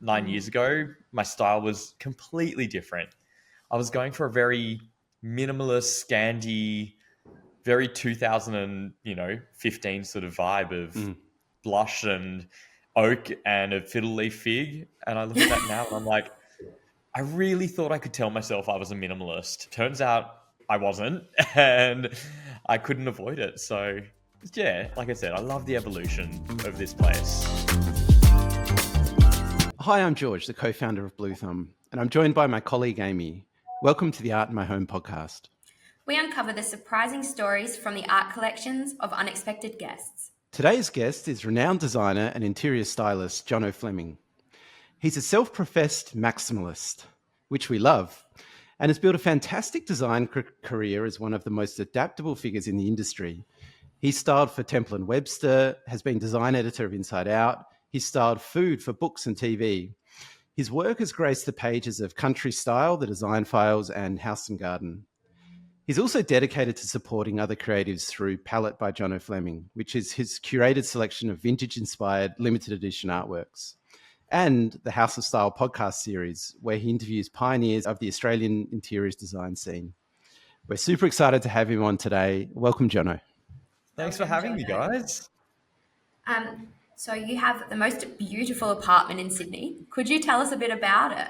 9 years ago, my style was completely different. I was going for a very minimalist, Scandi, very 2015 sort of vibe of Mm. blush and oak and a fiddle leaf fig. And I look at that now and I'm like, I really thought I could tell myself I was a minimalist. Turns out I wasn't, and I couldn't avoid it. So, yeah, like I said, I love the evolution of this place. Hi, I'm George, the co-founder of Blue Thumb, and I'm joined by my colleague Amy. Welcome to the Art in My Home podcast. We uncover the surprising stories from the art collections of unexpected guests. Today's guest is renowned designer and interior stylist Jono Fleming. He's a self-professed maximalist, which we love, and has built a fantastic design career as one of the most adaptable figures in the industry. He's styled for Temple & Webster, has been design editor of Inside Out. He's styled food for books and TV. His work has graced the pages of Country Style, The Design Files, and House and Garden. He's also dedicated to supporting other creatives through Palette by Jono Fleming, which is his curated selection of vintage-inspired limited edition artworks, and the House of Style podcast series, where he interviews pioneers of the Australian interiors design scene. We're super excited to have him on today. Welcome, Jono. Thanks for having me, guys. So you have the most beautiful apartment in Sydney. Could you tell us a bit about it?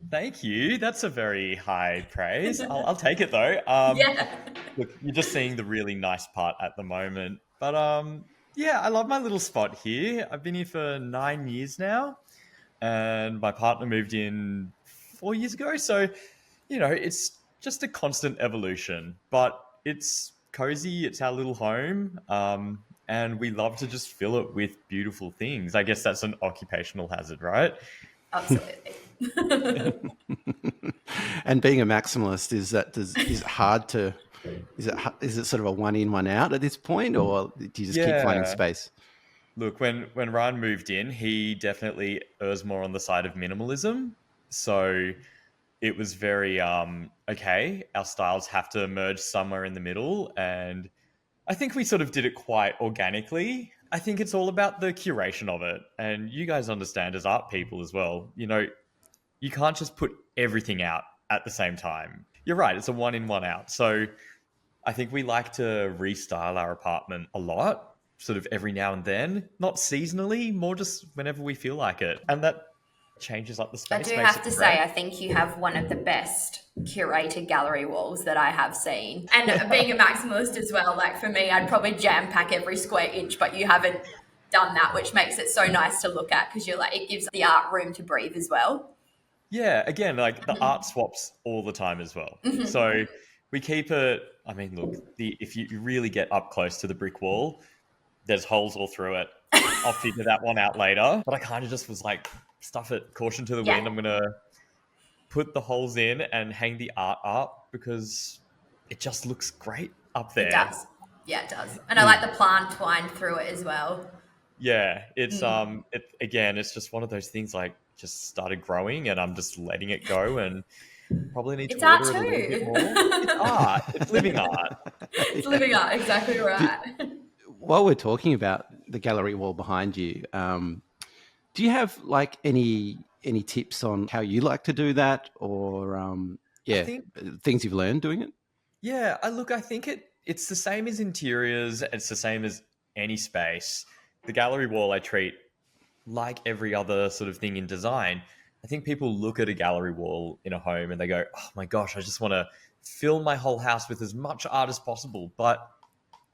Thank you. That's a very high praise. I'll take it though. Yeah. Look, you're just seeing the really nice part at the moment. But yeah, I love my little spot here. I've been here for 9 years now, and my partner moved in 4 years ago. So, it's just a constant evolution, but it's cozy. It's our little home. And we love to just fill it with beautiful things. I guess that's an occupational hazard, right? Absolutely. And being a maximalist, is it hard to? Is it sort of a one in, one out at this point, or do you just keep finding space? Look, when Ryan moved in, he definitely errs more on the side of minimalism. So it was very okay. Our styles have to merge somewhere in the middle, and I think we sort of did it quite organically. I think it's all about the curation of it. And you guys understand as art people as well, you can't just put everything out at the same time. You're right, it's a one in, one out. So I think we like to restyle our apartment a lot, sort of every now and then, not seasonally, more just whenever we feel like it. And that changes up the space. I do have to say, I think you have one of the best curated gallery walls that I have seen. And being a maximalist as well, like for me, I'd probably jam pack every square inch, but you haven't done that, which makes it so nice to look at because you're like, it gives the art room to breathe as well. Yeah, again, like the art swaps all the time as well. So we keep it, I mean, look, if you really get up close to the brick wall, there's holes all through it. I'll figure that one out later. But I kind of just was like, stuff it, caution to the wind. I'm going to put the holes in and hang the art up because it just looks great up there. It does. Yeah, it does. And I like the plant twined through it as well. Yeah, it's it's just one of those things like just started growing and I'm just letting it go and probably need to water it a little bit more. It's art. It's living art. It's living art, exactly right. While we're talking about the gallery wall behind you, do you have like any tips on how you like to do that, or things you've learned doing it? Yeah, I think it's the same as interiors. It's the same as any space. The gallery wall I treat like every other sort of thing in design. I think people look at a gallery wall in a home and they go, oh my gosh, I just want to fill my whole house with as much art as possible. But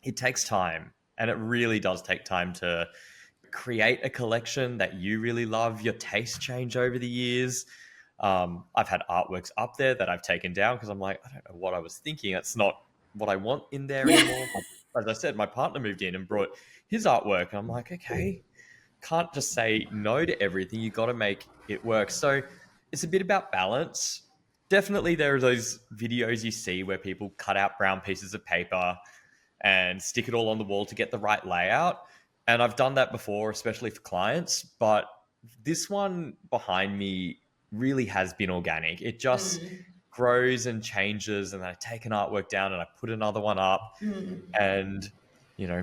it takes time, and it really does take time to create a collection that you really love. Your tastes change over the years. I've had artworks up there that I've taken down because I'm like, I don't know what I was thinking. That's not what I want in there anymore. As I said, my partner moved in and brought his artwork, and I'm like, okay, can't just say no to everything. You got to make it work. So it's a bit about balance. Definitely there are those videos you see where people cut out brown pieces of paper and stick it all on the wall to get the right layout. And I've done that before, especially for clients. But this one behind me really has been organic. It just grows and changes, and I take an artwork down and I put another one up. And,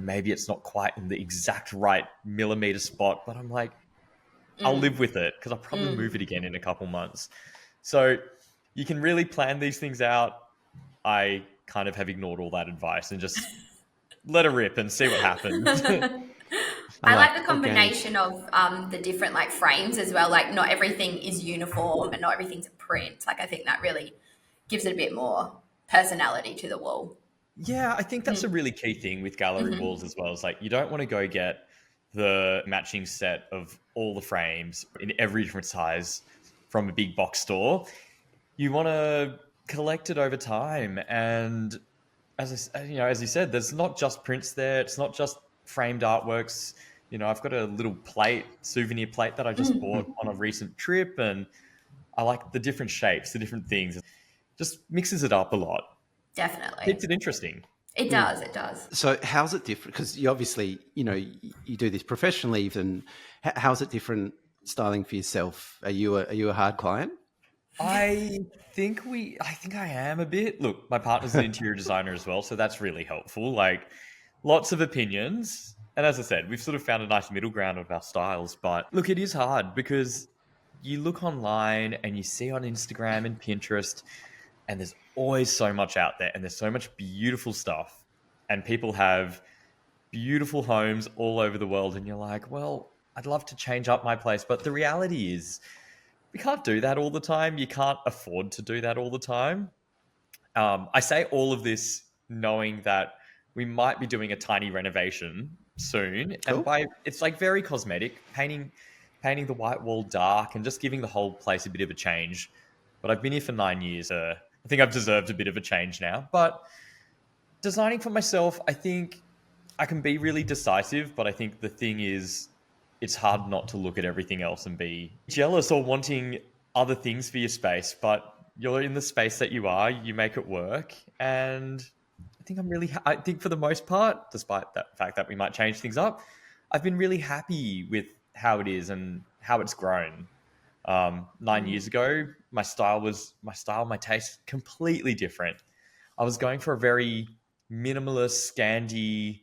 maybe it's not quite in the exact right millimeter spot, but I'm like, I'll live with it because I'll probably move it again in a couple months. So you can really plan these things out. I kind of have ignored all that advice and just let it rip and see what happens. I like the combination of the different like frames as well. Like not everything is uniform and not everything's a print. Like I think that really gives it a bit more personality to the wall. Yeah, I think that's a really key thing with gallery walls as well. It's like you don't want to go get the matching set of all the frames in every different size from a big box store. You want to collect it over time. And as you said, there's not just prints there. It's not just framed artworks. I've got a little souvenir plate that I just bought on a recent trip, and I like the different shapes, the different things. It just mixes it up a lot. Definitely. Keeps it interesting. It does. It does. So how's it different? Because you obviously, you do this professionally even. How's it different styling for yourself? Are you a hard client? I think I am a bit. Look, my partner's an interior designer as well, so that's really helpful. Like lots of opinions. And as I said, we've sort of found a nice middle ground of our styles. But look, it is hard because you look online and you see on Instagram and Pinterest, and there's always so much out there and there's so much beautiful stuff. And people have beautiful homes all over the world. And you're like, well, I'd love to change up my place. But the reality is we can't do that all the time. You can't afford to do that all the time. I say all of this knowing that we might be doing a tiny renovation soon. Cool. And it's like very cosmetic, painting the white wall dark and just giving the whole place a bit of a change. But I've been here for 9 years. I think I've deserved a bit of a change now. But designing for myself, I think I can be really decisive. But I think the thing is, it's hard not to look at everything else and be jealous or wanting other things for your space. But you're in the space that you are, you make it work. And I think for the most part, despite the fact that we might change things up, I've been really happy with how it is and how it's grown. 9 years ago, my my taste completely different. I was going for a very minimalist, Scandi,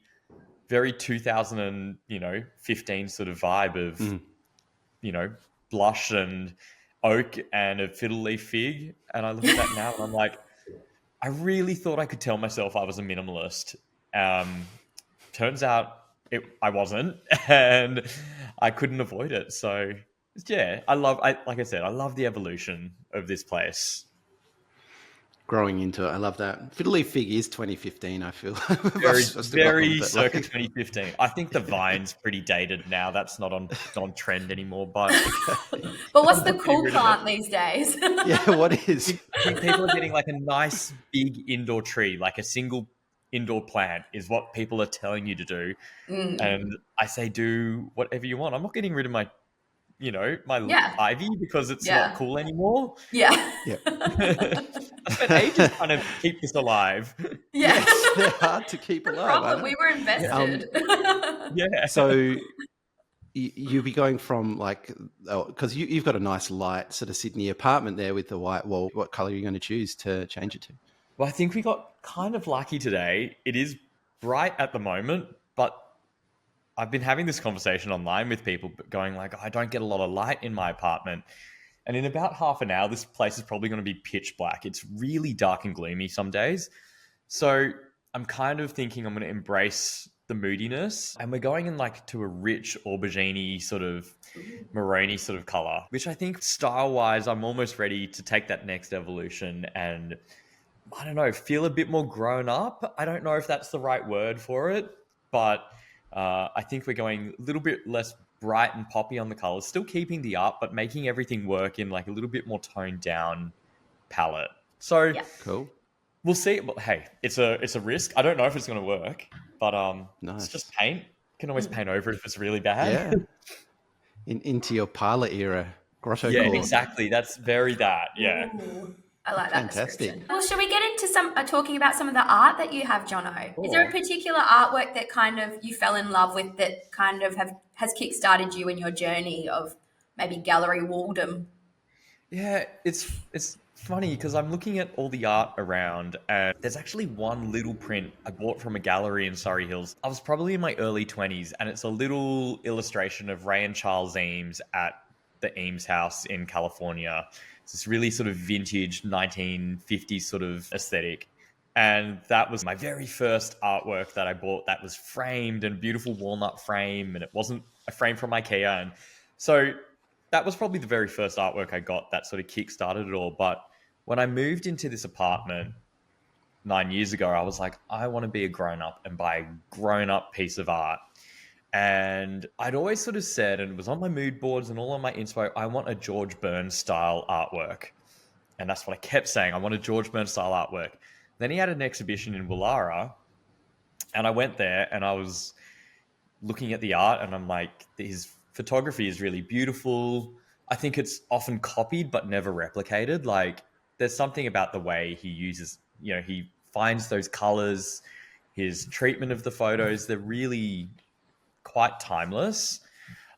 very 2015 sort of vibe of, blush and oak and a fiddle leaf fig. And I look at that now and I'm like, I really thought I could tell myself I was a minimalist. Turns out I wasn't, and I couldn't avoid it. So yeah, like I said, I love the evolution of this place. Growing into it. I love that. Fiddle Leaf Fig is 2015, I feel. Very circa 2015. I think the vine's pretty dated now. That's not on trend anymore. But what's the cool plant these days? Yeah, what is? I think people are getting like a nice big indoor tree, like a single indoor plant is what people are telling you to do. And I say do whatever you want. I'm not getting rid of my ivy because it's not cool anymore. Yeah. I spent ages trying to keep this alive. Yeah. Yes, they're hard to keep alive. Problem, we were invested. Yeah. So you'll be going from because you've got a nice light sort of Sydney apartment there with the white wall. What colour are you going to choose to change it to? Well, I think we got kind of lucky today. It is bright at the moment, but I've been having this conversation online with people going like, I don't get a lot of light in my apartment. And in about half an hour, this place is probably going to be pitch black. It's really dark and gloomy some days. So I'm kind of thinking I'm going to embrace the moodiness. And we're going in to a rich aubergine sort of maroony sort of color, which I think style-wise, I'm almost ready to take that next evolution and, I don't know, feel a bit more grown up. I don't know if that's the right word for it, but I think we're going a little bit less bright and poppy on the colors, still keeping the art, but making everything work in a little bit more toned down palette. So Cool. We'll see. Well, hey, it's a risk. I don't know if it's going to work, but Nice. It's just paint. Can always paint over it if it's really bad. Yeah. Into your parlor era, grotto. Yeah, core. exactly. That's very that. Yeah. Ooh, I like that Fantastic. description. Well, should we get into talking about some of the art that you have, Jono? Is there a particular artwork that kind of you fell in love with that kind of has kickstarted you in your journey of maybe gallery walldom? Yeah, it's funny because I'm looking at all the art around and there's actually one little print I bought from a gallery in Surrey Hills. I was probably in my early 20s and it's a little illustration of Ray and Charles Eames at the Eames House in California. It's this really sort of vintage 1950s sort of aesthetic. And that was my very first artwork that I bought that was framed in a beautiful walnut frame, and it wasn't a frame from IKEA. And so that was probably the very first artwork I got that sort of kick-started it all. But when I moved into this apartment 9 years ago, I was like, I want to be a grown-up and buy a grown-up piece of art. And I'd always sort of said, and it was on my mood boards and all on my inspo, I want a George Burns style artwork. And that's what I kept saying. I want a George Burns style artwork. Then he had an exhibition in Woollahra, and I went there and I was looking at the art, and I'm like, his photography is really beautiful. I think it's often copied but never replicated. Like, there's something about the way he uses, he finds those colors, his treatment of the photos, they're really quite timeless.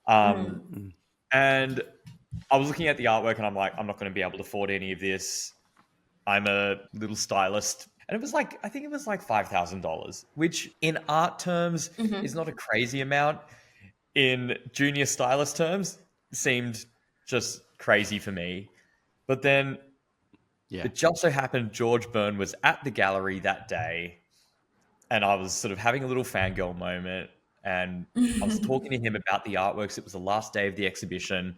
And I was looking at the artwork and I'm like, I'm not going to be able to afford any of this. I'm a little stylist. And it was like, I think it was like $5,000, which in art terms is not a crazy amount. In junior stylist terms, seemed just crazy for me. But then it just so happened George Byrne was at the gallery that day, and I was sort of having a little fangirl moment, and I was talking to him about the artworks. It was the last day of the exhibition,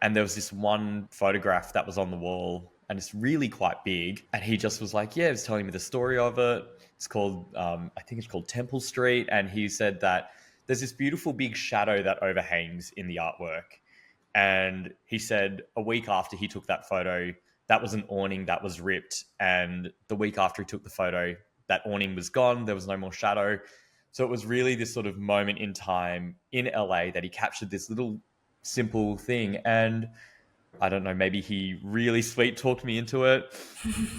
and there was this one photograph that was on the wall, and it's really quite big. And he just was like, yeah, he was telling me the story of it. It's called, I think it's called Temple Street. And he said that there's this beautiful big shadow that overhangs in the artwork. And he said a week after he took that photo, that was an awning that was ripped. And the week after he took the photo, that awning was gone. There was no more shadow. So it was really this sort of moment in time in LA that he captured this little simple thing. And I don't know, maybe he really sweet talked me into it.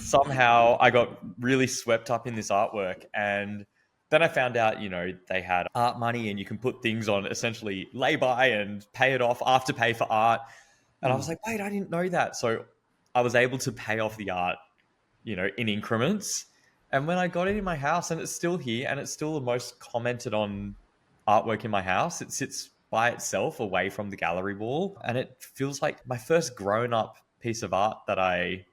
Somehow I got really swept up in this artwork. And then I found out, they had art money and you can put things on essentially lay-by and pay it off, after-pay for art. And I was like, wait, I didn't know that. So I was able to pay off the art, in increments. And when I got it in my house, and it's still here, and it's still the most commented on artwork in my house, it sits by itself away from the gallery wall. And it feels like my first grown-up piece of art that I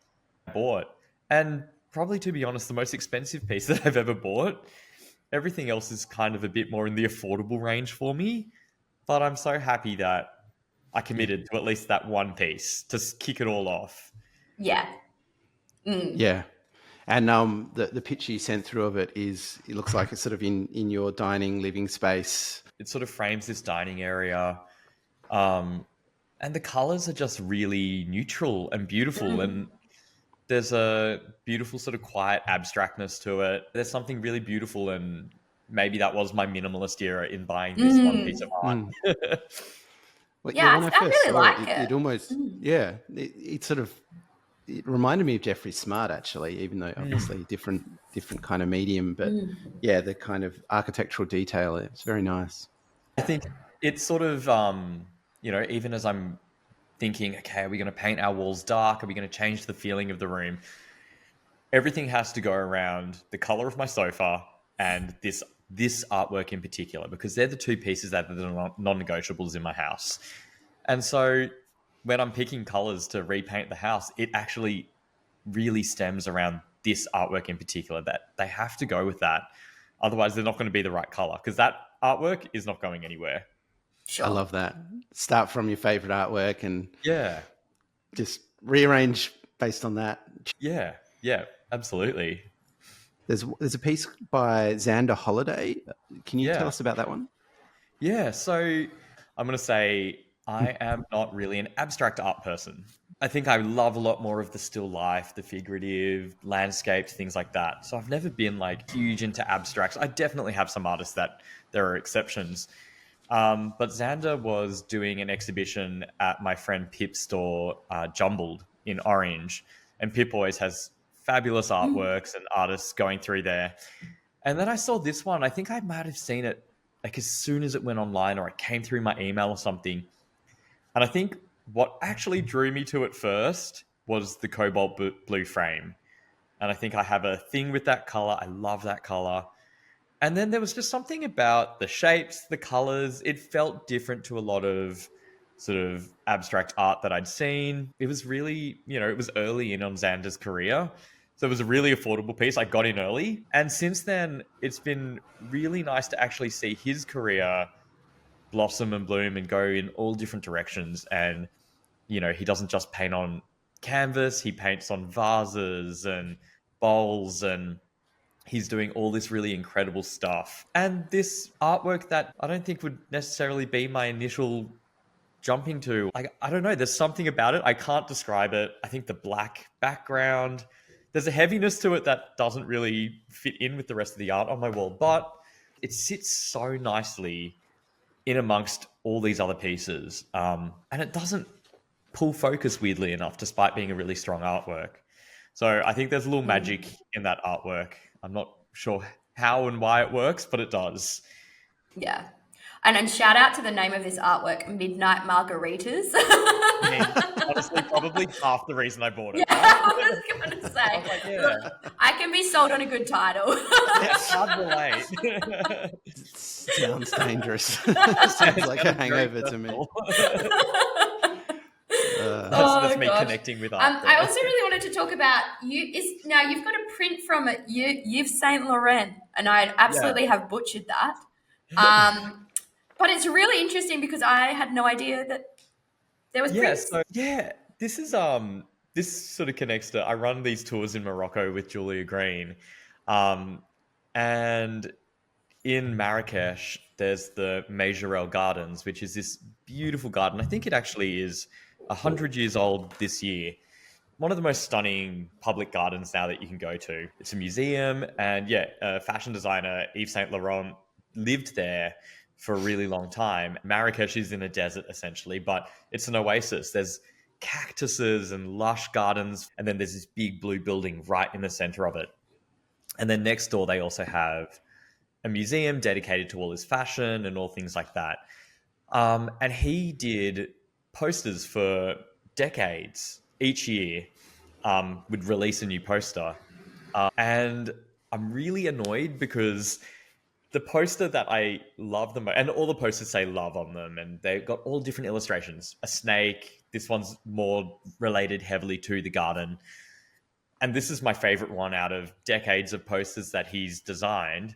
bought. And probably, to be honest, the most expensive piece that I've ever bought. Everything else is kind of a bit more in the affordable range for me. But I'm so happy that I committed to at least that one piece to kick it all off. Yeah. Yeah. And the picture you sent through of it looks like it's sort of in your dining living space. It sort of frames this dining area. And the colors are just really neutral and beautiful. And there's a beautiful sort of quiet abstractness to it. There's something really beautiful. And maybe that was my minimalist era in buying this one piece of art. Well, yeah, when I really like it. It almost, it reminded me of Jeffrey Smart, actually, even though obviously different kind of medium. But yeah, the kind of architectural detail, it's very nice. I think it's sort of, even as I'm thinking, okay, are we going to paint our walls dark? Are we going to change the feeling of the room? Everything has to go around the color of my sofa and this artwork in particular, because they're the two pieces that are the non-negotiables in my house. And so when I'm picking colors to repaint the house, it actually really stems around this artwork in particular, that they have to go with that. Otherwise, they're not going to be the right color, because that artwork is not going anywhere. Sure. I love that. Start from your favorite artwork and just rearrange based on that. Yeah, absolutely. There's a piece by Xander Holiday. Can you tell us about that one? Yeah, so I'm going to say I am not really an abstract art person. I think I love a lot more of the still life, the figurative, landscapes, things like that. So I've never been like huge into abstracts. I definitely have some artists that there are exceptions. But Xander was doing an exhibition at my friend Pip's store, Jumbled in Orange. And Pip always has fabulous artworks and artists going through there. And then I saw this one. I think I might have seen it like as soon as it went online, or it came through my email or something. And I think what actually drew me to it first was the cobalt blue frame. And I think I have a thing with that color. I love that color. And then there was just something about the shapes, the colors. It felt different to a lot of sort of abstract art that I'd seen. It was really, it was early in on Xander's career. So it was a really affordable piece. I got in early. And since then, it's been really nice to actually see his career blossom and bloom and go in all different directions. And, he doesn't just paint on canvas, he paints on vases and bowls, and he's doing all this really incredible stuff. And this artwork that I don't think would necessarily be my initial jumping to, like, I don't know, there's something about it. I can't describe it. I think the black background, there's a heaviness to it that doesn't really fit in with the rest of the art on my wall, but it sits so nicely in amongst all these other pieces. And it doesn't pull focus, weirdly enough, despite being a really strong artwork. So I think there's a little magic in that artwork. I'm not sure how and why it works, but it does. Yeah. And shout out to the name of this artwork, Midnight Margaritas. I mean, honestly, probably half the reason I bought it. Yeah, I was going to say, I was like, yeah. I can be sold on a good title. It's hard to relate. Sounds dangerous. Sounds like a hangover to me. That's me connecting with art. I also really wanted to talk about now you've got a print from Yves Saint Laurent, and I absolutely have butchered that. But it's really interesting because I had no idea that there was prints. This is this sort of connects to, I run these tours in Morocco with Julia Green, and in Marrakesh there's the Majorelle Gardens, which is this beautiful garden. I think it actually is 100 years old this year. One of the most stunning public gardens now that you can go to. It's a museum, and fashion designer Yves Saint Laurent lived there for a really long time. Marrakesh is in a desert essentially, but it's an oasis. There's cactuses and lush gardens, and then there's this big blue building right in the center of it. And then next door, they also have a museum dedicated to all his fashion and all things like that. And he did posters for decades. Each year would release a new poster. And I'm really annoyed because the poster that I love the most, and all the posters say love on them, and they've got all different illustrations. A snake, this one's more related heavily to the garden. And this is my favorite one out of decades of posters that he's designed.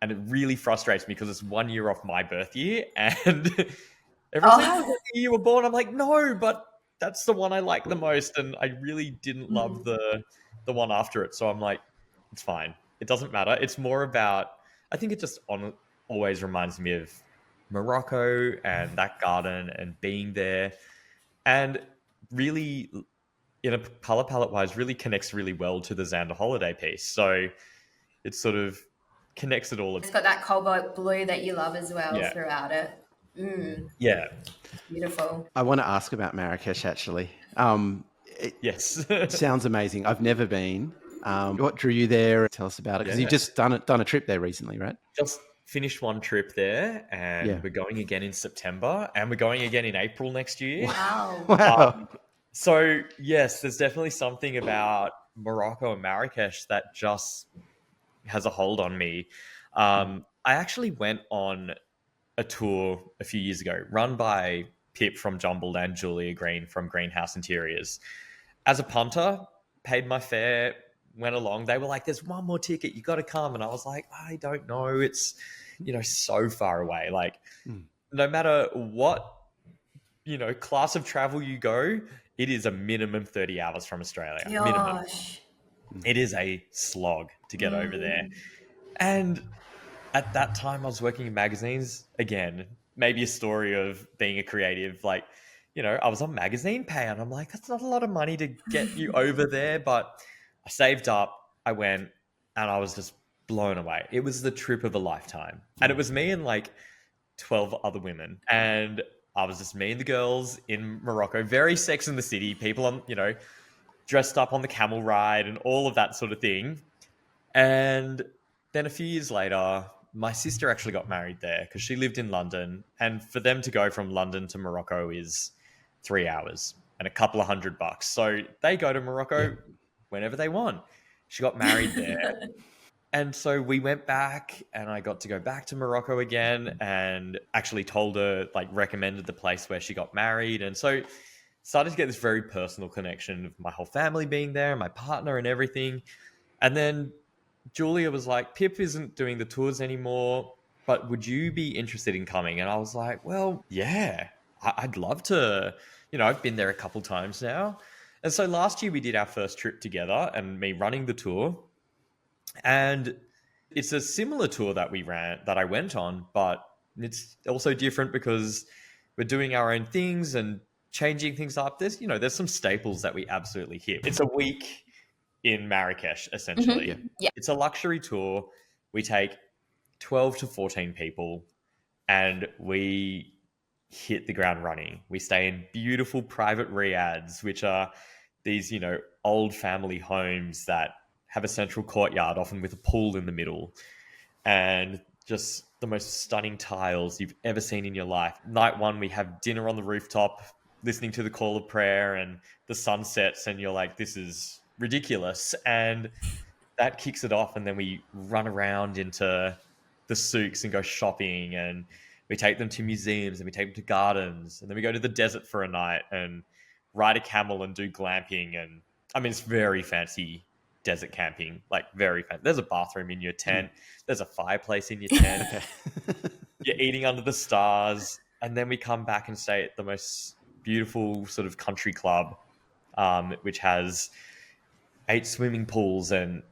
And it really frustrates me because it's 1 year off my birth year. And everyone's like, "Oh, the year you were born." I'm like, no, but that's the one I like the most. And I really didn't love the one after it. So I'm like, it's fine. It doesn't matter. It's more about, I think it just always reminds me of Morocco and that garden and being there. And really, in a color palette wise, really connects really well to the Xander Holiday piece. So it sort of connects it all. It's got that cobalt blue that you love as well throughout it. Yeah. Beautiful. I want to ask about Marrakesh, actually. Yes. It sounds amazing. I've never been. What drew you there? Tell us about it, because you've just done a trip there recently, right? Just finished one trip there, and we're going again in September, and we're going again in April next year. Wow. So yes, there's definitely something about Morocco and Marrakesh that just has a hold on me. I actually went on a tour a few years ago, run by Pip from Jumbled and Julia Green from Greenhouse Interiors. As a punter, paid my fare, went along. They were like, "There's one more ticket, you got to come." And I was like, "I don't know. It's, so far away. Like, no matter what, class of travel you go, it is a minimum 30 hours from Australia. Minimum. It is a slog to get over there." And at that time, I was working in magazines. Again, maybe a story of being a creative. Like, I was on magazine pay, and I'm like, that's not a lot of money to get you over there. But I saved up, I went, and I was just blown away. It was the trip of a lifetime. And it was me and like 12 other women. And I was just me and the girls in Morocco, very Sex in the City, people on, dressed up on the camel ride and all of that sort of thing. And then a few years later, my sister actually got married there because she lived in London. And for them to go from London to Morocco is 3 hours and a couple of $100. So they go to Morocco whenever they want. She got married there. And so we went back and I got to go back to Morocco again and actually told her, like, recommended the place where she got married. And so started to get this very personal connection of my whole family being there, my partner and everything. And then Julia was like, Pip isn't doing the tours anymore, but would you be interested in coming? And I was like, well, yeah, I'd love to. I've been there a couple times now. And so last year we did our first trip together and me running the tour. And it's a similar tour that I went on, but it's also different because we're doing our own things and changing things up. There's some staples that we absolutely hit. It's a week in Marrakesh, essentially. Mm-hmm. Yeah. It's a luxury tour. We take 12 to 14 people and we hit the ground running. We stay in beautiful private riads, which are these, old family homes that have a central courtyard, often with a pool in the middle, and just the most stunning tiles you've ever seen in your life. Night one, we have dinner on the rooftop, listening to the call of prayer and the sunsets, and you're like, this is ridiculous. And that kicks it off, and then we run around into the souks and go shopping, and we take them to museums and we take them to gardens, and then we go to the desert for a night and ride a camel and do glamping. And I mean, it's very fancy desert camping, like very fancy. There's a bathroom in your tent, there's a fireplace in your tent. You're eating under the stars, and then we come back and stay at the most beautiful sort of country club, which has 8 swimming pools and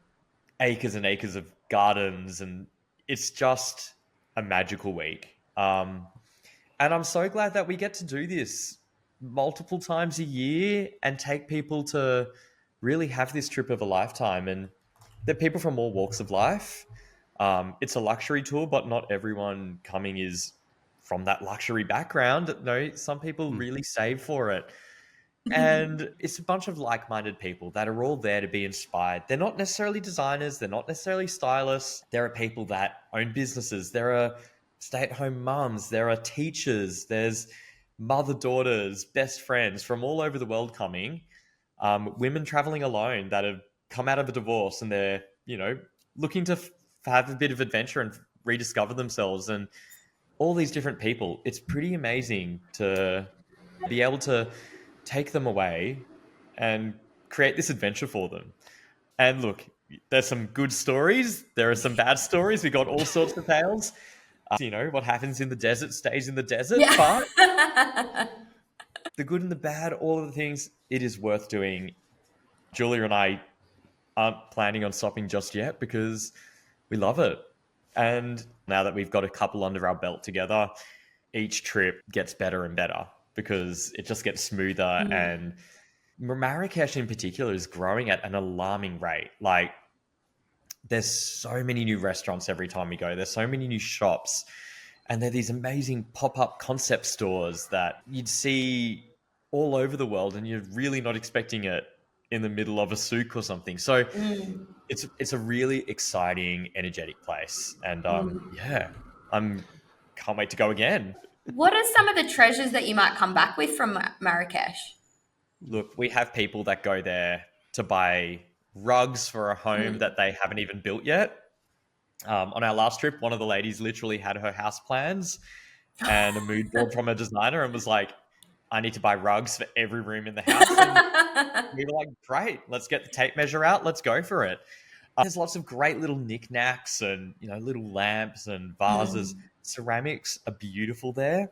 acres of gardens, and it's just a magical week. And I'm so glad that we get to do this multiple times a year and take people to really have this trip of a lifetime. And they're people from all walks of life. It's a luxury tour, but not everyone coming is from that luxury background. No, some people really save for it. And it's a bunch of like-minded people that are all there to be inspired. They're not necessarily designers. They're not necessarily stylists. There are people that own businesses. There are stay-at-home mums. There are teachers. There's mother-daughters, best friends from all over the world coming. Women traveling alone that have come out of a divorce and they're, looking to have a bit of adventure and rediscover themselves, and all these different people. It's pretty amazing to be able to take them away and create this adventure for them. And look, there's some good stories. There are some bad stories. We got all sorts of tales. What happens in the desert stays in the desert. Yeah. But the good and the bad, all of the things, it is worth doing. Julia and I aren't planning on stopping just yet because we love it. And now that we've got a couple under our belt together, each trip gets better and better because it just gets smoother. And Marrakesh in particular is growing at an alarming rate. Like, there's so many new restaurants every time we go. There's so many new shops. And they're these amazing pop-up concept stores that you'd see all over the world, and you're really not expecting it in the middle of a souk or something. So it's a really exciting, energetic place. And can't wait to go again. What are some of the treasures that you might come back with from Marrakesh? Look, we have people that go there to buy rugs for a home that they haven't even built yet. On our last trip, one of the ladies literally had her house plans and a mood board from a designer and was like, I need to buy rugs for every room in the house. And we were like, great, let's get the tape measure out. Let's go for it. There's lots of great little knickknacks and, little lamps and vases. Ceramics are beautiful there.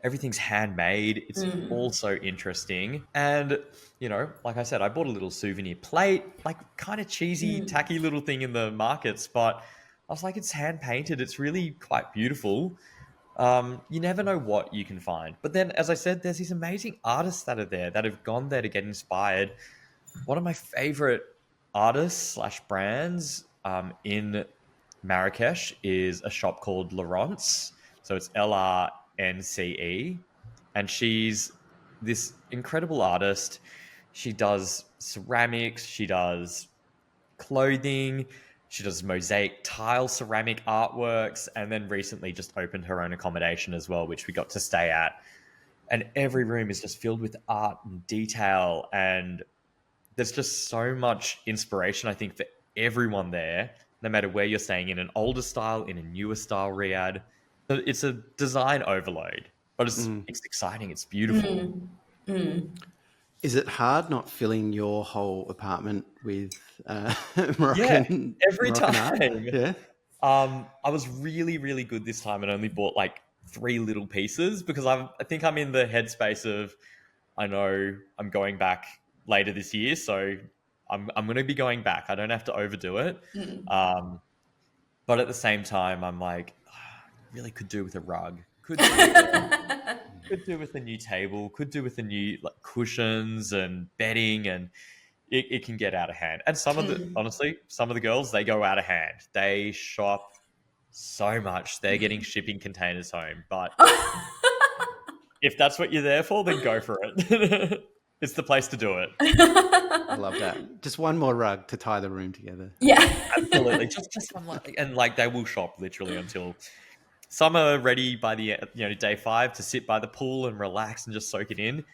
Everything's handmade. It's also interesting. And, like I said, I bought a little souvenir plate, like kind of cheesy, tacky little thing in the markets, but I was like, it's hand painted. It's really quite beautiful. You never know what you can find. But then, as I said, there's these amazing artists that are there that have gone there to get inspired. One of my favorite artists / brands in Marrakesh is a shop called Laurence. So it's LRNCE. And she's this incredible artist. She does ceramics. She does clothing. She does mosaic tile ceramic artworks, and then recently just opened her own accommodation as well, which we got to stay at. And every room is just filled with art and detail. And there's just so much inspiration, I think, for everyone there no matter where you're staying, in an older style, in a newer style riad. It's a design overload, but it's exciting. It's beautiful. Is it hard not filling your whole apartment with Yeah, Moroccan every Moroccan art? time. Yeah. I was really, really good this time and only bought like 3 little pieces because I think I'm in the headspace of, I know I'm going back later this year, so I'm going to be going back. I don't have to overdo it. But at the same time, I'm like, really could do with a rug. Could do with a new table. Could do with a new like cushions and bedding, and it can get out of hand. And honestly, some of the girls, they go out of hand. They shop so much. They're getting shipping containers home. But if that's what you're there for, then go for it. It's the place to do it. I love that. Just one more rug to tie the room together. Yeah. Absolutely. Just one, and like they will shop literally until some are ready by the day 5 to sit by the pool and relax and just soak it in,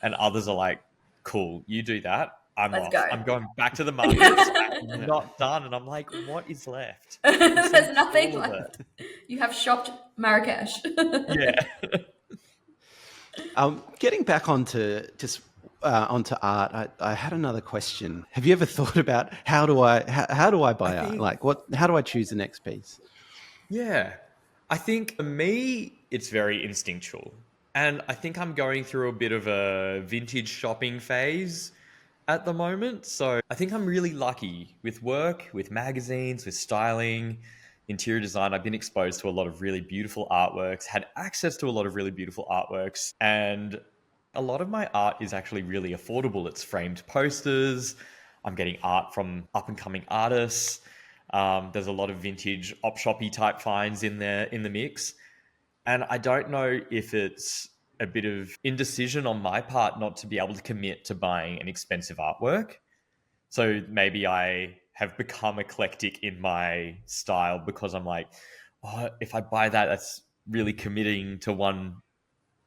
and others are like, "Cool, you do that. Let's off. go. I'm going back to the markets. I'm not done." And I'm like, "What is left?" There's nothing All of left. You have shopped Marrakesh. Yeah. Getting back onto art, I had another question. Have you ever thought about how do I buy art? Like how do I choose the next piece? Yeah. I think for me, it's very instinctual. And I think I'm going through a bit of a vintage shopping phase at the moment. So I think I'm really lucky with work, with magazines, with styling, interior design. I've been exposed to a lot of really beautiful artworks, had access to a lot of really beautiful artworks. And a lot of my art is actually really affordable. It's framed posters. I'm getting art from up and coming artists. There's a lot of vintage op shoppy type finds in there in the mix. And I don't know if it's a bit of indecision on my part not to be able to commit to buying an expensive artwork. So maybe I have become eclectic in my style because I'm like, oh, if I buy that, that's really committing to one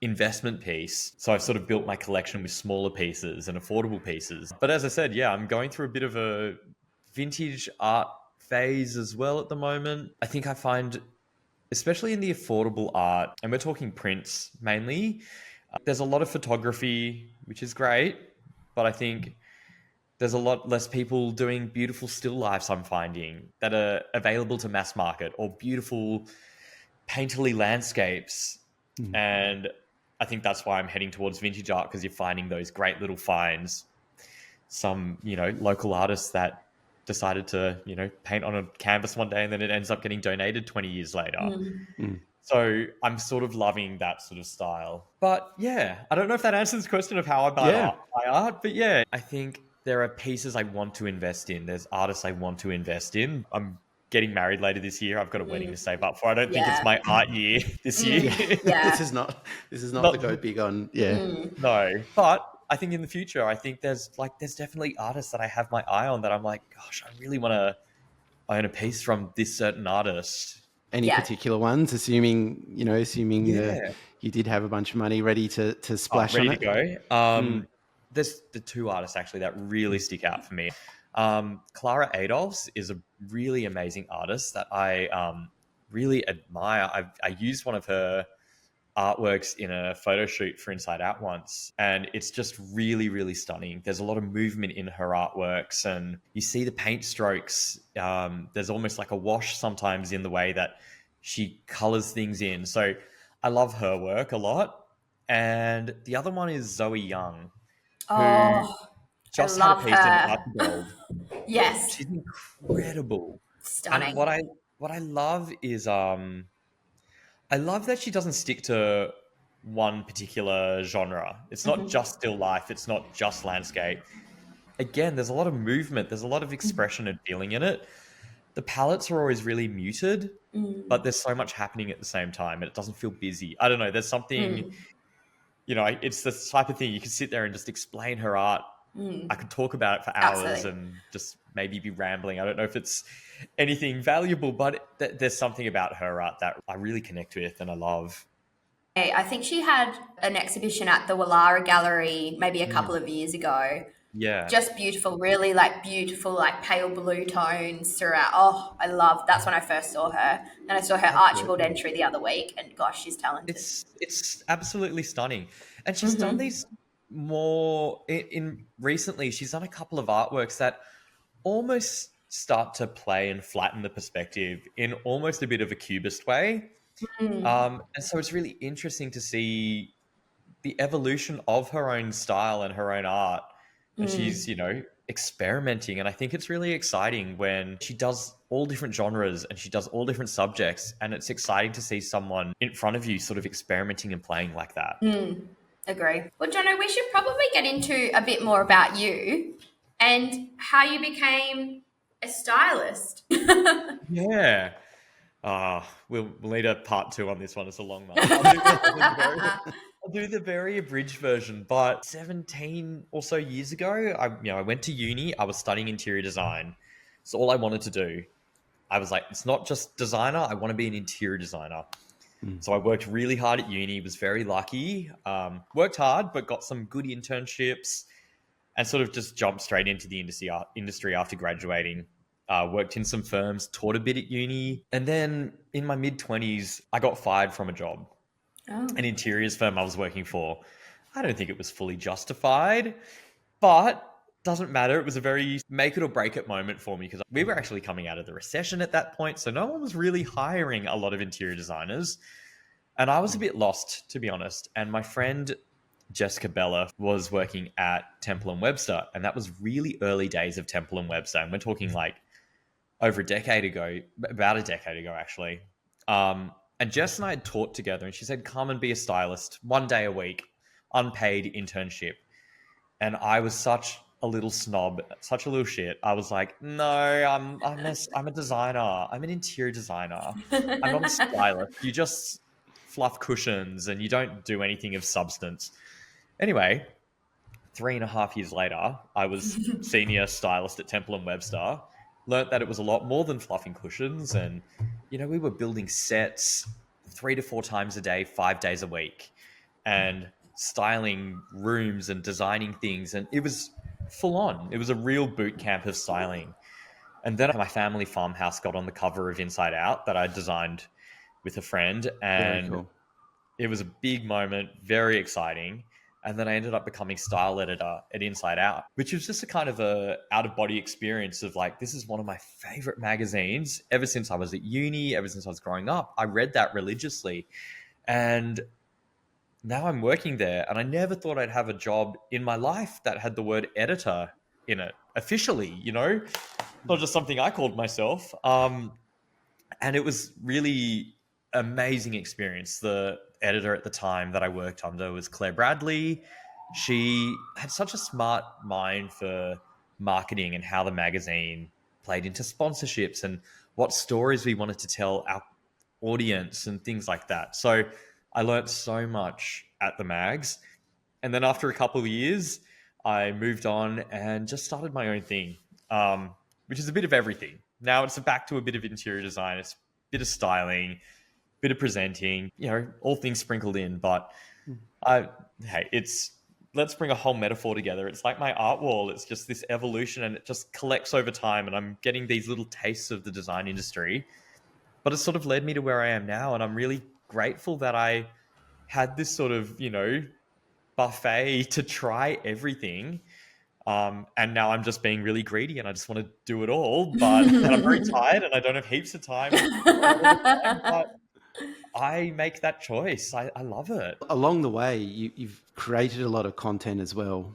investment piece. So I've sort of built my collection with smaller pieces and affordable pieces. But as I said, yeah, I'm going through a bit of a vintage art phase as well at the moment. I think I find, especially in the affordable art, and we're talking prints mainly, there's a lot of photography, which is great, but I think there's a lot less people doing beautiful still lifes, I'm finding, that are available to mass market, or beautiful painterly landscapes. And I think that's why I'm heading towards vintage art, because you're finding those great little finds. Some, local artists that decided to, paint on a canvas one day and then it ends up getting donated 20 years later. So I'm sort of loving that sort of style. But yeah, I don't know if that answers the question of how I buy art, but yeah, I think there are pieces I want to invest in. There's artists I want to invest in. I'm getting married later this year. I've got a wedding to save up for. I don't think it's my art year this year. Yeah. This is not the go big on. Yeah. No, but I think in the future, I think there's definitely artists that I have my eye on that I'm like, gosh, I really want to own a piece from this certain artist. Any particular ones? Assuming you did have a bunch of money ready to splash on it. Ready to go. There's the 2 artists actually that really stick out for me. Clara Adolphs is a really amazing artist that I really admire. I used one of her artworks in a photo shoot for Inside Out once, and it's just really, really stunning. There's a lot of movement in her artworks, and you see the paint strokes. There's almost like a wash sometimes in the way that she colors things in. So I love her work a lot. And the other one is Zoe Young, who just had a piece in Archibald. Yes. She's incredible. Stunning. And what I love is I love that she doesn't stick to one particular genre. It's not just still life. It's not just landscape. Again, there's a lot of movement. There's a lot of expression and feeling in it. The palettes are always really muted, but there's so much happening at the same time, and it doesn't feel busy. I don't know. There's something, it's the type of thing you can sit there and just explain her art. I could talk about it for hours and just maybe be rambling. I don't know if it's anything valuable, but there's something about her art that I really connect with and I love. I think she had an exhibition at the Wallara Gallery maybe a couple of years ago. Yeah. Just beautiful, really like beautiful, like pale blue tones throughout. Oh, I love, that's when I first saw her. And I saw her Archibald entry the other week, and gosh, she's talented. It's absolutely stunning. And she's done these more in recently. She's done a couple of artworks that almost start to play and flatten the perspective in almost a bit of a cubist way. And so it's really interesting to see the evolution of her own style and her own art. And she's, experimenting. And I think it's really exciting when she does all different genres and she does all different subjects. And it's exciting to see someone in front of you sort of experimenting and playing like that. Agree. Well, Jono, we should probably get into a bit more about you and how you became a stylist. Yeah. We'll need a part 2 on this one. It's a long one. I'll do the very abridged version. But 17 or so years ago, I went to uni. I was studying interior design. It's all I wanted to do. I was like, it's not just designer. I want to be an interior designer. So I worked really hard at uni. Was very lucky. Worked hard, but got some good internships, and sort of just jumped straight into the industry after graduating. Worked in some firms, taught a bit at uni. And then in my mid-20s, I got fired from a job. An interiors firm I was working for. I don't think it was fully justified, but doesn't matter. It was a very make it or break it moment for me because we were actually coming out of the recession at that point. So no one was really hiring a lot of interior designers. And I was a bit lost, to be honest. And my friend Jessica Bella was working at Temple & Webster. And that was really early days of Temple & Webster. And we're talking like over a decade ago, about a decade ago, actually. And Jess and I had taught together, and she said, come and be a stylist 1 day a week, unpaid internship. And I was such a little snob, such a little shit. I was like, no, I'm a designer. I'm an interior designer. I'm not a stylist. You just fluff cushions and you don't do anything of substance. Anyway, 3.5 years later, I was senior stylist at Temple & Webster. Learned that it was a lot more than fluffing cushions. And, we were building sets 3 to 4 times a day, 5 days a week, and styling rooms and designing things. And it was full on. It was a real boot camp of styling. And then my family farmhouse got on the cover of Inside Out that I designed with a friend. And Very cool. It was a big moment, very exciting. And then I ended up becoming style editor at Inside Out, which was just a kind of a out-of-body experience of like, this is one of my favorite magazines ever since I was at uni, ever since I was growing up. I read that religiously. And now I'm working there. And I never thought I'd have a job in my life that had the word editor in it officially, not just something I called myself. And it was really amazing experience. The editor at the time that I worked under was Claire Bradley. She had such a smart mind for marketing and how the magazine played into sponsorships and what stories we wanted to tell our audience and things like that. So I learned so much at the mags. And then after a couple of years, I moved on and just started my own thing, which is a bit of everything. Now it's back to a bit of interior design. It's a bit of styling, bit of presenting, all things sprinkled in. But let's bring a whole metaphor together. It's like my art wall. It's just this evolution and it just collects over time. And I'm getting these little tastes of the design industry, but it's sort of led me to where I am now. And I'm really grateful that I had this sort of, buffet to try everything. And now I'm just being really greedy and I just want to do it all. But and I'm very tired and I don't have heaps of time. But I make that choice. I love it. Along the way, you've created a lot of content as well.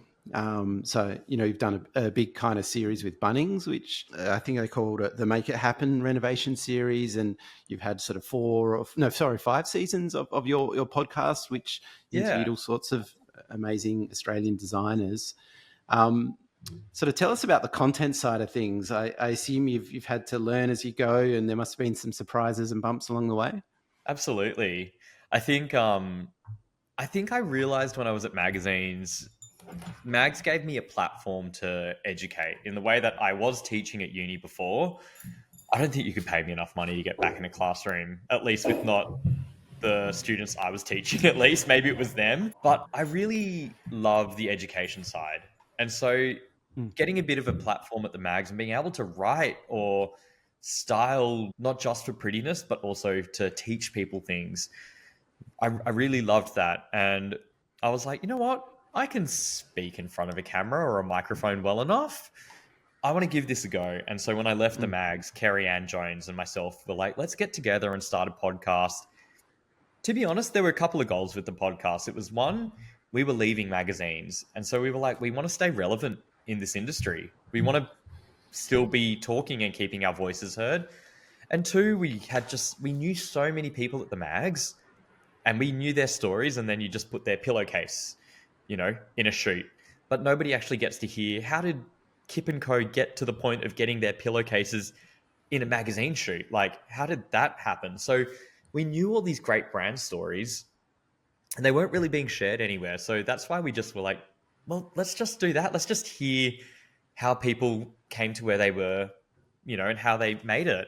So, you've done a big kind of series with Bunnings, which I think they called it the Make It Happen renovation series. And you've had sort of 5 seasons of your podcast, which interviewed all sorts of amazing Australian designers. Sort of tell us about the content side of things. I assume you've had to learn as you go, and there must have been some surprises and bumps along the way. Absolutely. I think I realized when I was at magazines, mags gave me a platform to educate in the way that I was teaching at uni before. I don't think you could pay me enough money to get back in a classroom, at least with not the students I was teaching, at least. Maybe it was them. But I really love the education side. And so getting a bit of a platform at the mags and being able to write or style, not just for prettiness, but also to teach people things, I really loved that. And I was like, you know what? I can speak in front of a camera or a microphone well enough. I want to give this a go. And so when I left the mags, Kerry Ann Jones and myself were like, let's get together and start a podcast. To be honest, there were a couple of goals with the podcast. It was one, we were leaving magazines. And so we were like, we want to stay relevant in this industry. We want to still be talking and keeping our voices heard. And two, we knew so many people at the mags and we knew their stories, and then you just put their pillowcase, in a shoot. But nobody actually gets to hear, how did Kip & Co get to the point of getting their pillowcases in a magazine shoot? Like, how did that happen? So we knew all these great brand stories and they weren't really being shared anywhere. So that's why we just were like, well, let's just do that. Let's just hear how people came to where they were, and how they made it.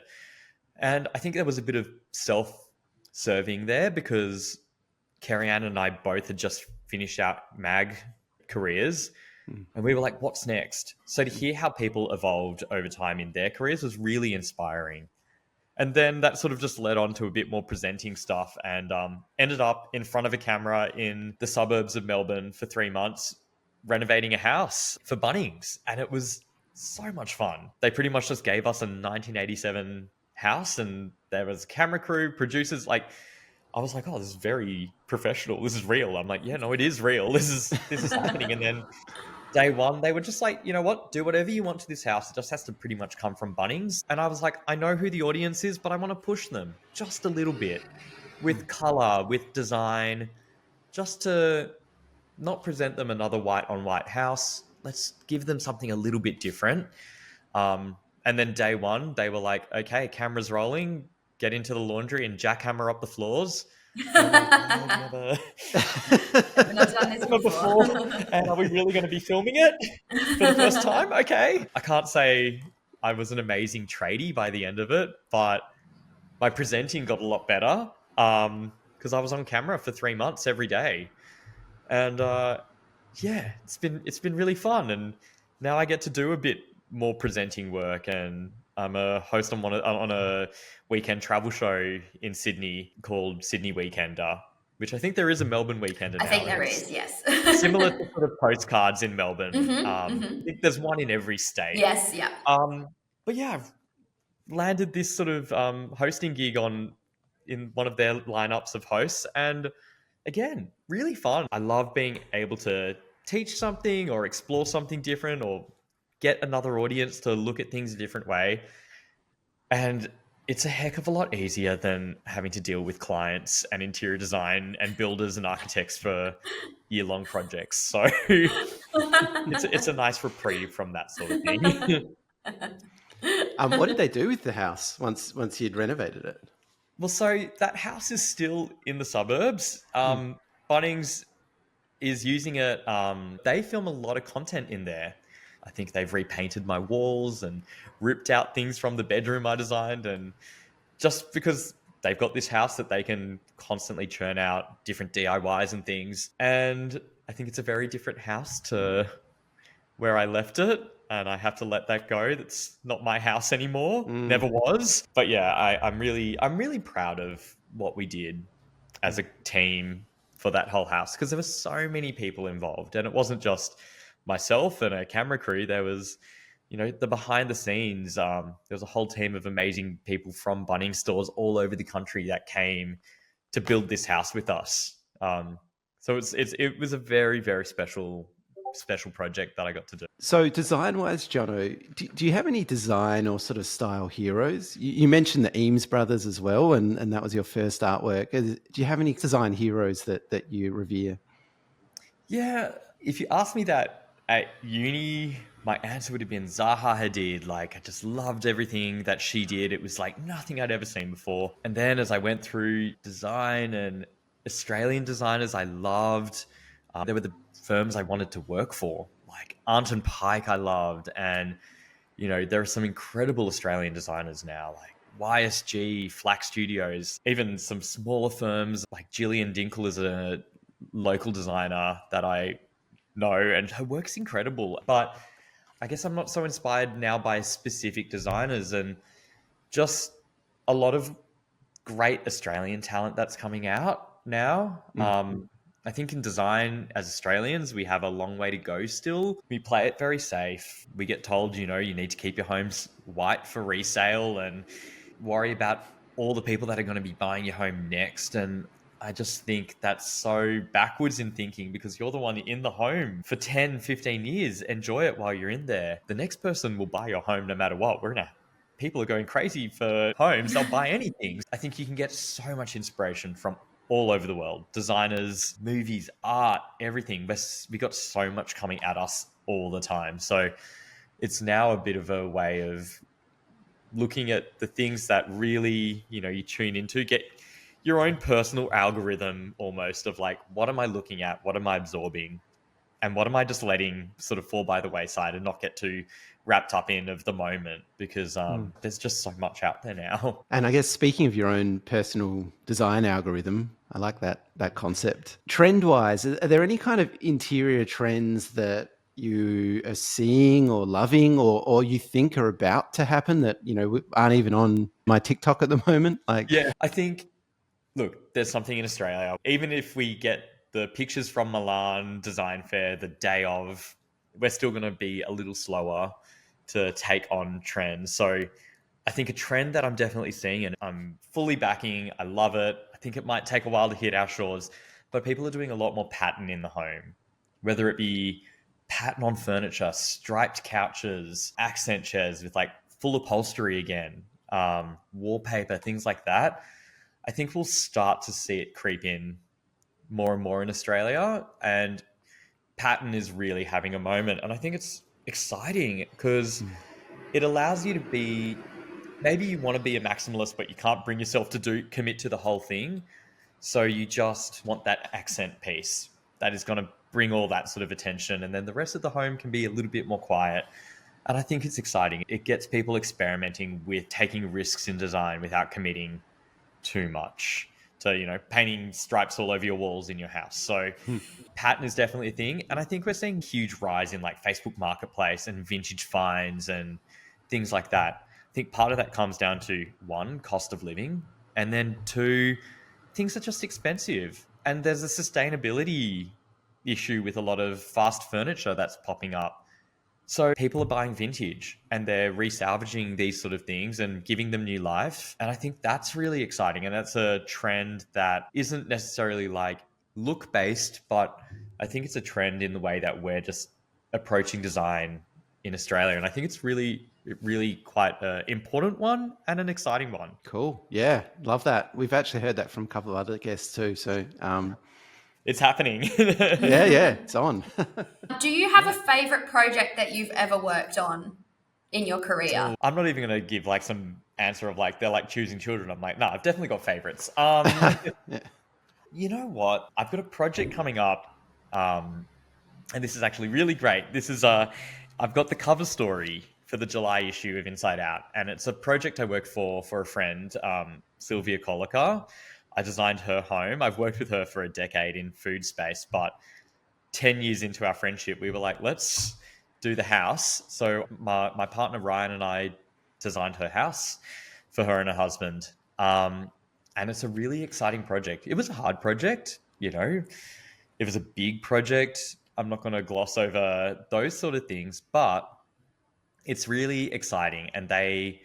And I think there was a bit of self-serving there because Kerry Ann and I both had just finished our mag careers. And we were like, what's next? So to hear how people evolved over time in their careers was really inspiring. And then that sort of just led on to a bit more presenting stuff, and ended up in front of a camera in the suburbs of Melbourne for 3 months, renovating a house for Bunnings. And it was so much fun. They pretty much just gave us a 1987 house, and there was a camera crew, producers. Like, I was like, oh, this is very professional. This is real. I'm like, yeah, no, it is real. This is happening. And then day one, they were just like, you know what? Do whatever you want to this house. It just has to pretty much come from Bunnings. And I was like, I know who the audience is, but I want to push them just a little bit with color, with design, just to not present them another white on white house. Let's give them something a little bit different. And then day one, they were like, okay, camera's rolling, get into the laundry and jackhammer up the floors. I've never done this before. And are we really going to be filming it for the first time? Okay. I can't say I was an amazing tradie by the end of it, but my presenting got a lot better because I was on camera for 3 months every day. And it's been really fun. And now I get to do a bit more presenting work, and I'm a host on a weekend travel show in Sydney called Sydney Weekender, which I think there is a Melbourne Weekender now. I think there is, yes. Similar to sort of postcards in Melbourne. I think there's one in every state. Yes, yeah. But yeah, I've landed this sort of hosting gig in one of their lineups of hosts, and again, really fun. I love being able to teach something or explore something different or get another audience to look at things a different way. And it's a heck of a lot easier than having to deal with clients and interior design and builders and architects for year-long projects. So it's a nice reprieve from that sort of thing. What did they do with the house once you'd renovated it? Well, so that house is still in the suburbs. Bunnings is using it. They film a lot of content in there. I think they've repainted my walls and ripped out things from the bedroom I designed. And just because they've got this house that they can constantly churn out different DIYs and things. And I think it's a very different house to where I left it. And I have to let that go. That's not my house anymore. Never was. But yeah, I'm really proud of what we did as a team for that whole house, because there were so many people involved, and it wasn't just myself and a camera crew. There was, the behind the scenes. There was a whole team of amazing people from Bunnings stores all over the country that came to build this house with us. So it was a very, very special project that I got to do. So design-wise, Jono, do you have any design or sort of style heroes? You mentioned the Eames brothers as well, and that was your first artwork. Do you have any design heroes that you revere? Yeah, if you asked me that at uni, my answer would have been Zaha Hadid. Like, I just loved everything that she did. It was like nothing I'd ever seen before. And then as I went through design and Australian designers I loved, there were the firms I wanted to work for, like Arndt and Pike I loved. And, there are some incredible Australian designers now, like YSG, Flack Studios, even some smaller firms like Gillian Dinkle is a local designer that I know, and her work's incredible. But I guess I'm not so inspired now by specific designers, and just a lot of great Australian talent that's coming out now. I think in design, as Australians, we have a long way to go still. We play it very safe. We get told, you need to keep your homes white for resale and worry about all the people that are going to be buying your home next. And I just think that's so backwards in thinking, because you're the one in the home for 10, 15 years. Enjoy it while you're in there. The next person will buy your home no matter what. People are going crazy for homes. They'll buy anything. I think you can get so much inspiration from all over the world. Designers, movies, art, everything. We got so much coming at us all the time. So it's now a bit of a way of looking at the things that really, you tune into, get your own personal algorithm almost of like, what am I looking at? What am I absorbing? And what am I just letting sort of fall by the wayside and not get too wrapped up in of the moment? Because there's just so much out there now. And I guess speaking of your own personal design algorithm, I like that concept. Trend-wise, are there any kind of interior trends that you are seeing or loving or you think are about to happen that, aren't even on my TikTok at the moment? Yeah, I think, look, there's something in Australia. Even if we get the pictures from Milan Design Fair the day of, we're still going to be a little slower to take on trends. So I think a trend that I'm definitely seeing and I'm fully backing, I love it. I think it might take a while to hit our shores, but people are doing a lot more pattern in the home, whether it be pattern on furniture, striped couches, accent chairs with like full upholstery again, wallpaper, things like that. I think we'll start to see it creep in more and more in Australia, and pattern is really having a moment. And I think it's exciting because it allows you to be, maybe you want to be a maximalist, but you can't bring yourself to commit to the whole thing. So you just want that accent piece that is going to bring all that sort of attention. And then the rest of the home can be a little bit more quiet. And I think it's exciting. It gets people experimenting with taking risks in design without committing too much to, painting stripes all over your walls in your house. So pattern is definitely a thing. And I think we're seeing huge rise in like Facebook Marketplace and vintage finds and things like that. I think part of that comes down to, one, cost of living, and then two, things are just expensive. And there's a sustainability issue with a lot of fast furniture that's popping up. So people are buying vintage and they're resalvaging these sort of things and giving them new life. And I think that's really exciting. And that's a trend that isn't necessarily like look based, but I think it's a trend in the way that we're just approaching design in Australia. And I think it's really quite an important one and an exciting one. Cool. Yeah, love that. We've actually heard that from a couple of other guests too. So it's happening. yeah, it's on. Do you have a favorite project that you've ever worked on in your career? I'm not even going to give like some answer of like, they're like choosing children. I'm like, no, I've definitely got favorites. Yeah. You know what? I've got a project coming up. And this is actually really great. This is I've got the cover story for the July issue of Inside Out. And it's a project I work for a friend, Sylvia Colica. I designed her home. I've worked with her for a decade in food space, but 10 years into our friendship, we were like, let's do the house. So my partner, Ryan, and I designed her house for her and her husband. And it's a really exciting project. It was a hard project, it was a big project. I'm not going to gloss over those sort of things, but it's really exciting. And they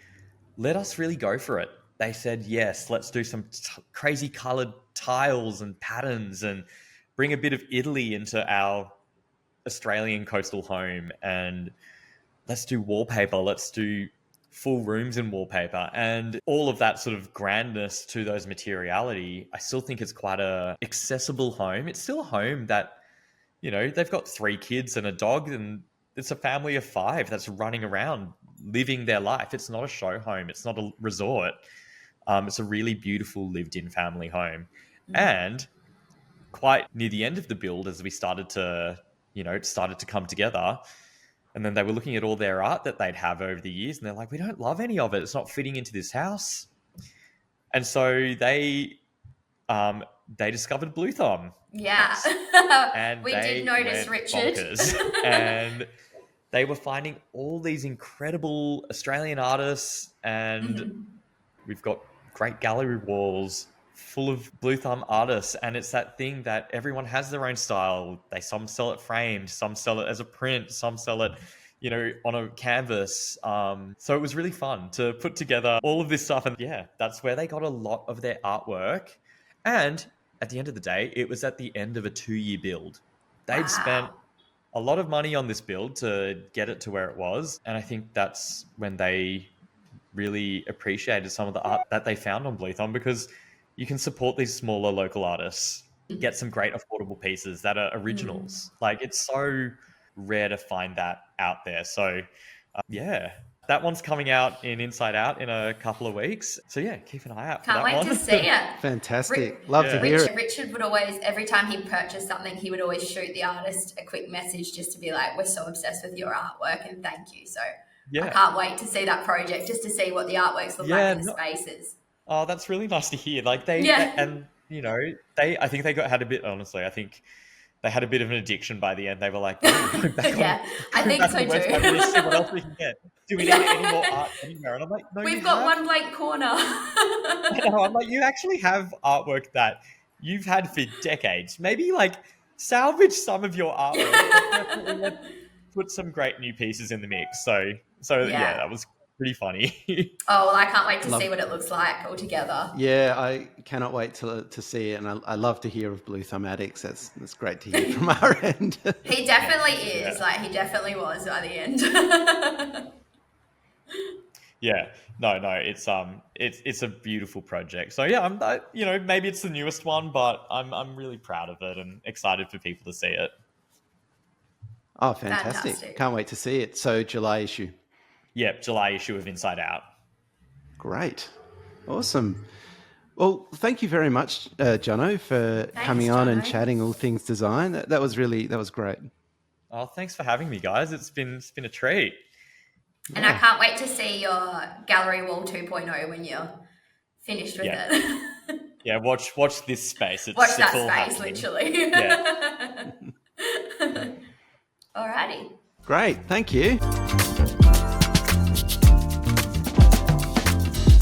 let us really go for it. They said, yes, let's do some crazy colored tiles and patterns and bring a bit of Italy into our Australian coastal home. And let's do wallpaper. Let's do full rooms in wallpaper and all of that sort of grandness to those materiality. I still think it's quite a accessible home. It's still a home that, they've got 3 kids and a dog, and it's a family of 5 that's running around living their life. It's not a show home. It's not a resort. It's a really beautiful lived-in family home. And quite near the end of the build, as we started to, it started to come together, And then they were looking at all their art that they'd have over the years, and they're like, we don't love any of it. It's not fitting into this house. And so they discovered Blue Thumb. Yeah. And we they did notice, went Richard. bonkers. And they were finding all these incredible Australian artists, and we've got great gallery walls full of Blue Thumb artists. And it's that thing that everyone has their own style. Some sell it framed, some sell it as a print, some sell it, you know, on a canvas. So it was really fun to put together all of this stuff. And yeah, that's where they got a lot of their artwork. And at the end of the day, it was at the end of a 2-year build. They'd spent a lot of money on this build to get it to where it was. And I think that's when they really appreciated some of the art that they found on Blue Thumb, because you can support these smaller local artists, get some great affordable pieces that are originals. Like, it's so rare to find that out there. So yeah, that one's coming out in Inside Out in a couple of weeks. So yeah, keep an eye out for Can't that wait one. to see it. Fantastic. Love to hear it. Richard would always, every time he purchased something, he would always shoot the artist a quick message just to be like, we're so obsessed with your artwork and thank you. So I can't wait to see that project, just to see what the artworks look like in the spaces. Oh, that's really nice to hear. Like and you know, I think they had a bit, honestly, I think they had a bit of an addiction by the end. They were like, I think so too. See what else we can get. Do we need any more art anywhere? And I'm like, no, we've got one blank corner. I'm like, you actually have artwork that you've had for decades. Maybe like salvage some of your artwork. Definitely put some great new pieces in the mix. So yeah, that was pretty funny. Oh, well, I can't wait to see what it looks like all together. Yeah, I cannot wait to see it, and I love to hear of Blue Thumb Addicts. That's great to hear from our end. He definitely is. Like, he definitely was by the end. Yeah, no, it's a beautiful project. So yeah, you know, maybe it's the newest one, but I'm really proud of it and excited for people to see it. Oh, fantastic. Can't wait to see it. So July issue. Yep, July issue of Inside Out. Great. Awesome. Well, thank you very much, Jono, for coming on and chatting all things design. That was great. Oh, thanks for having me, guys. It's been a treat. And I can't wait to see your gallery wall 2.0 when you're finished with it. Yeah, watch this space. Watch that space, happening. literally. Yeah. Alrighty. Great. Thank you.